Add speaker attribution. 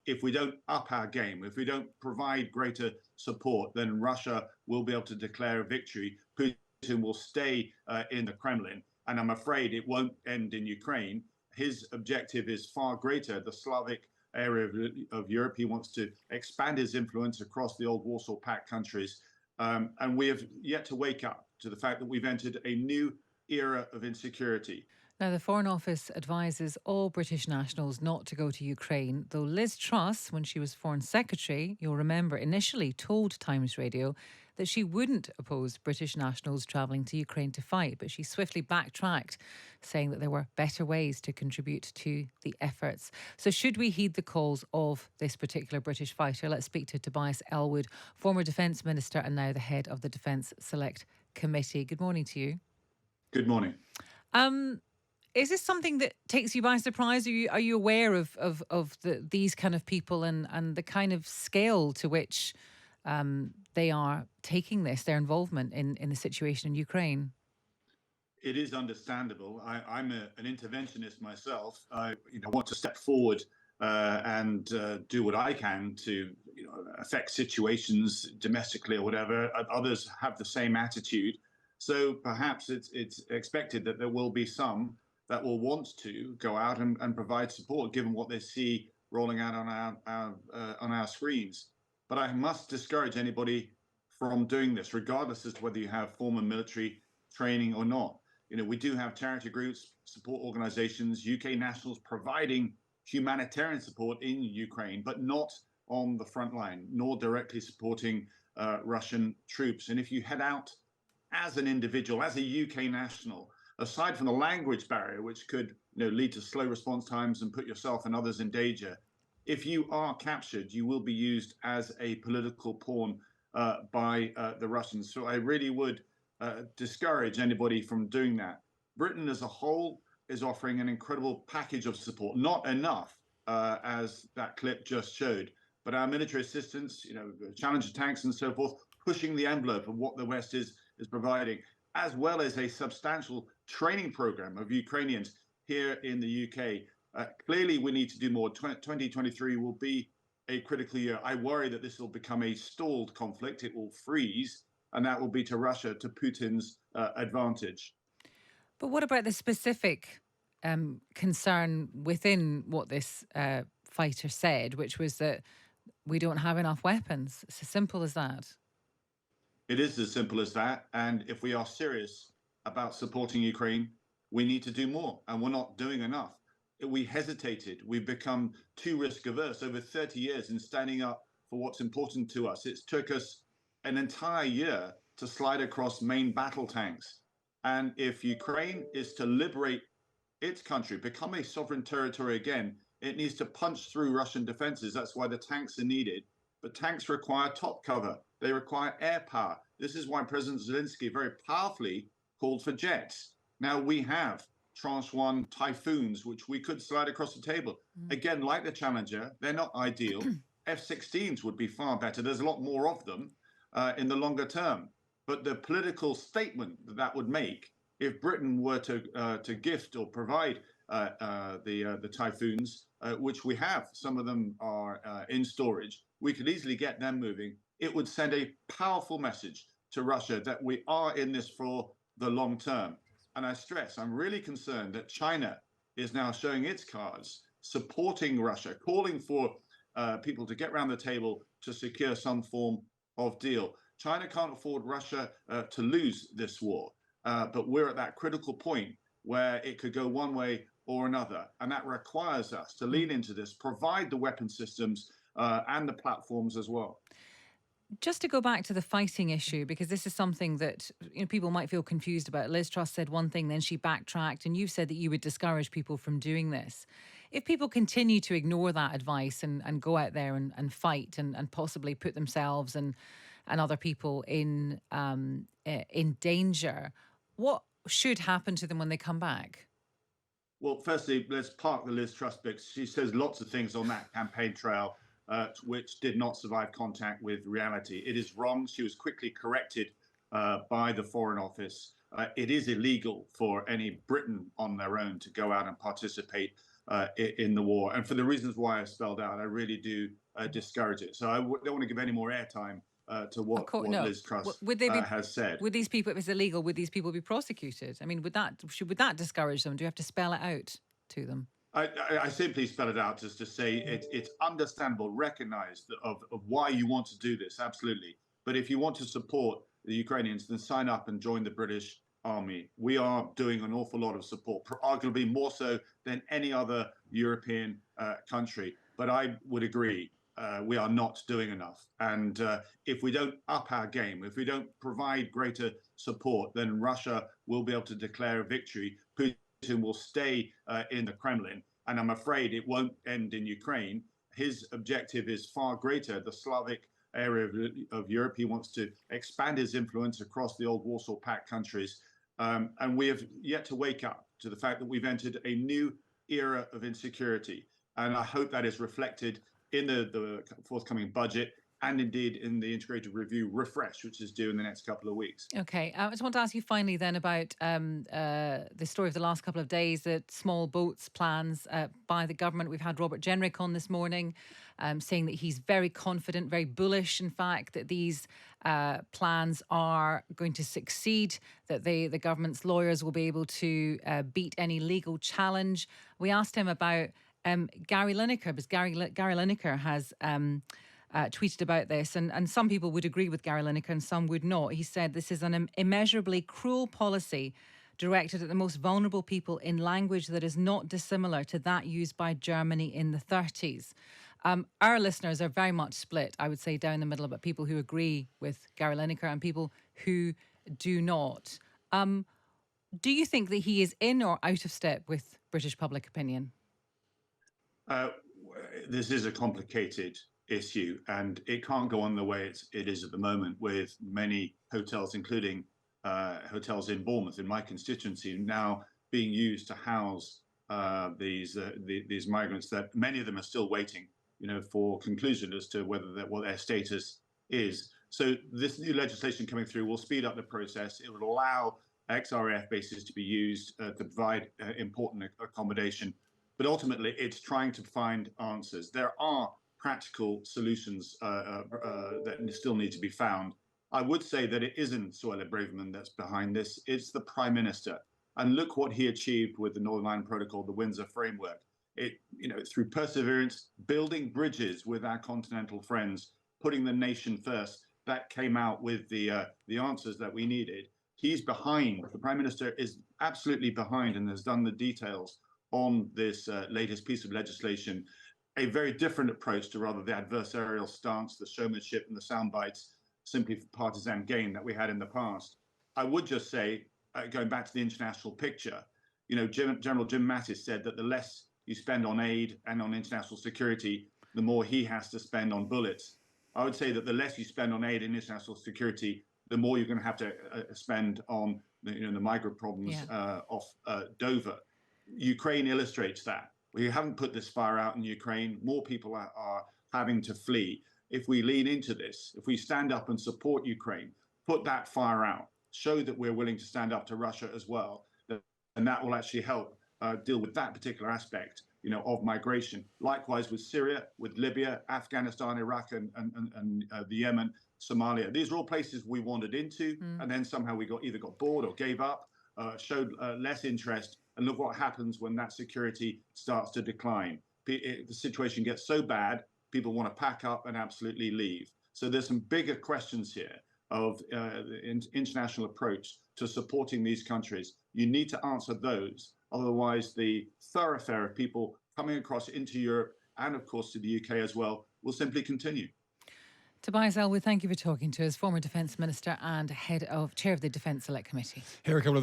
Speaker 1: if we don't up our game, if we don't provide greater support, then Russia will be able to declare a victory. Putin will stay in the Kremlin, and I'm afraid it won't end in Ukraine. His objective is far greater. The Slavic area of Europe, he wants to expand his influence across the old Warsaw Pact countries. And we have yet to wake up to the fact that we've entered a new era of insecurity.
Speaker 2: Now, the Foreign Office advises all British nationals not to go to Ukraine, though Liz Truss, when she was Foreign Secretary, you'll remember, initially told Times Radio that she wouldn't oppose British nationals travelling to Ukraine to fight, but she swiftly backtracked, saying that there were better ways to contribute to the efforts. So should we heed the calls of this particular British fighter? Let's speak to Tobias Ellwood, former Defence Minister and now the head of the Defence Select Committee. Good morning to you.
Speaker 1: Good morning.
Speaker 2: Is this something that takes you by surprise? Are you aware of these kind of people and the kind of scale to which they are taking this, their involvement in the situation in Ukraine?
Speaker 1: It is understandable. I'm an interventionist myself. I want to step forward and do what I can to affect situations domestically or whatever. Others have the same attitude. So perhaps it's expected that there will be some that will want to go out and provide support, given what they see rolling out on our screens. But I must discourage anybody from doing this, regardless as to whether you have former military training or not. We do have charity groups, support organizations, UK nationals providing humanitarian support in Ukraine, but not on the front line, nor directly supporting Russian troops. And if you head out as an individual, as a UK national, aside from the language barrier, which could lead to slow response times and put yourself and others in danger, if you are captured, you will be used as a political pawn by the Russians. So I really would discourage anybody from doing that. Britain as a whole is offering an incredible package of support, not enough, as that clip just showed, but our military assistance, Challenger tanks and so forth, pushing the envelope of what the West is providing, as well as a substantial training program of Ukrainians here in the UK. Clearly, we need to do more. 2023 will be a critical year. I worry that this will become a stalled conflict. It will freeze, and that will be to Russia, to Putin's advantage.
Speaker 2: But what about the specific concern within what this fighter said, which was that we don't have enough weapons? It's as simple as that.
Speaker 1: It is as simple as that. And if we are serious about supporting Ukraine, we need to do more. And we're not doing enough. We hesitated. We've become too risk averse over 30 years in standing up for what's important to us. It took us an entire year to slide across main battle tanks. And if Ukraine is to liberate its country, become a sovereign territory again, it needs to punch through Russian defenses. That's why the tanks are needed. But tanks require top cover. They require air power. This is why President Zelensky very powerfully called for jets. Now we have Tranche 1 Typhoons, which we could slide across the table. Again, like the Challenger, they're not ideal. F-16s would be far better. There's a lot more of them in the longer term. But the political statement that would make if Britain were to gift or provide the Typhoons, which we have, some of them are in storage, we could easily get them moving. It would send a powerful message to Russia that we are in this for the long term. And I stress, I'm really concerned that China is now showing its cards, supporting Russia, calling for people to get around the table to secure some form of deal. China can't afford Russia to lose this war, but we're at that critical point where it could go one way or another. And that requires us to lean into this, provide the weapon systems and the platforms as well.
Speaker 2: Just to go back to the fighting issue, because this is something that people might feel confused about. Liz Truss said one thing, then she backtracked, and you've said that you would discourage people from doing this. If people continue to ignore that advice and go out there and fight and possibly put themselves and other people in danger, what should happen to them when they come back?
Speaker 1: Well, firstly, let's park the Liz Truss bit. She says lots of things on that campaign trail which did not survive contact with reality. It is wrong. She was quickly corrected by the Foreign Office. It is illegal for any Briton on their own to go out and participate in the war. And for the reasons why I spelled out, I really do discourage it. So I don't want to give any more airtime to
Speaker 2: Of course,
Speaker 1: what
Speaker 2: no.
Speaker 1: Liz Truss
Speaker 2: Would they be?
Speaker 1: has said.
Speaker 2: Would these people, if it's illegal, would these people be prosecuted? I mean, would that discourage them? Do you have to spell it out to them?
Speaker 1: I simply spell it out just to say it's understandable, recognize of why you want to do this, absolutely. But if you want to support the Ukrainians, then sign up and join the British Army. We are doing an awful lot of support, arguably more so than any other European country. But I would agree, we are not doing enough. And if we don't up our game, if we don't provide greater support, then Russia will be able to declare a victory. Putin will stay in the Kremlin, and I'm afraid it won't end in Ukraine. His objective is far greater. The Slavic area of Europe, he wants to expand his influence across the old Warsaw Pact countries. And we have yet to wake up to the fact that we've entered a new era of insecurity. And I hope that is reflected in the forthcoming budget, and indeed in the integrated review refresh, which is due in the next couple of weeks.
Speaker 2: Okay. I just want to ask you finally then about the story of the last couple of days, that small boats plans by the government. We've had Robert Jenrick on this morning saying that he's very confident, very bullish, in fact, that these plans are going to succeed, that the government's lawyers will be able to beat any legal challenge. We asked him about Gary Lineker, because Gary Lineker has tweeted about this, and some people would agree with Gary Lineker and some would not. He said this is an immeasurably cruel policy directed at the most vulnerable people in language that is not dissimilar to that used by Germany in the 30s. Our listeners are very much split, I would say, down the middle, about people who agree with Gary Lineker and people who do not. Do you think that he is in or out of step with British public opinion?
Speaker 1: This is a complicated issue, and it can't go on the way it is at the moment, with many hotels, including hotels in Bournemouth, in my constituency, now being used to house these migrants. That many of them are still waiting, for conclusion as to what their status is. So this new legislation coming through will speed up the process. It will allow XRF bases to be used to provide important accommodation. But ultimately, it's trying to find answers. There are practical solutions that still need to be found. I would say that it isn't Suella Braverman that's behind this. It's the Prime Minister. And look what he achieved with the Northern Ireland Protocol, the Windsor Framework. Through perseverance, building bridges with our continental friends, putting the nation first, that came out with the answers that we needed. He's behind. The Prime Minister is absolutely behind and has done the details on this latest piece of legislation. A very different approach to rather the adversarial stance, the showmanship and the sound bites, simply for partisan gain that we had in the past. I would just say, going back to the international picture, General Jim Mattis said that the less you spend on aid and on international security, the more he has to spend on bullets. I would say that the less you spend on aid and international security, the more you're going to have to spend on the migrant problems off Dover. Ukraine illustrates that. We haven't put this fire out in Ukraine. More people are having to flee. If we lean into this, if we stand up and support Ukraine, put that fire out, show that we're willing to stand up to Russia as well, and that will actually help deal with that particular aspect, of migration. Likewise with Syria, with Libya, Afghanistan, Iraq, and the Yemen, Somalia. These are all places we wandered into, and then somehow we either got bored or gave up, showed less interest. And look what happens when that security starts to decline. The situation gets so bad, people want to pack up and absolutely leave. So there's some bigger questions here of the international approach to supporting these countries. You need to answer those. Otherwise, the thoroughfare of people coming across into Europe and, of course, to the UK as well will simply continue.
Speaker 2: Tobias Ellwood, thank you for talking to us, former Defence Minister and chair of the Defence Select Committee.
Speaker 3: Here are a couple of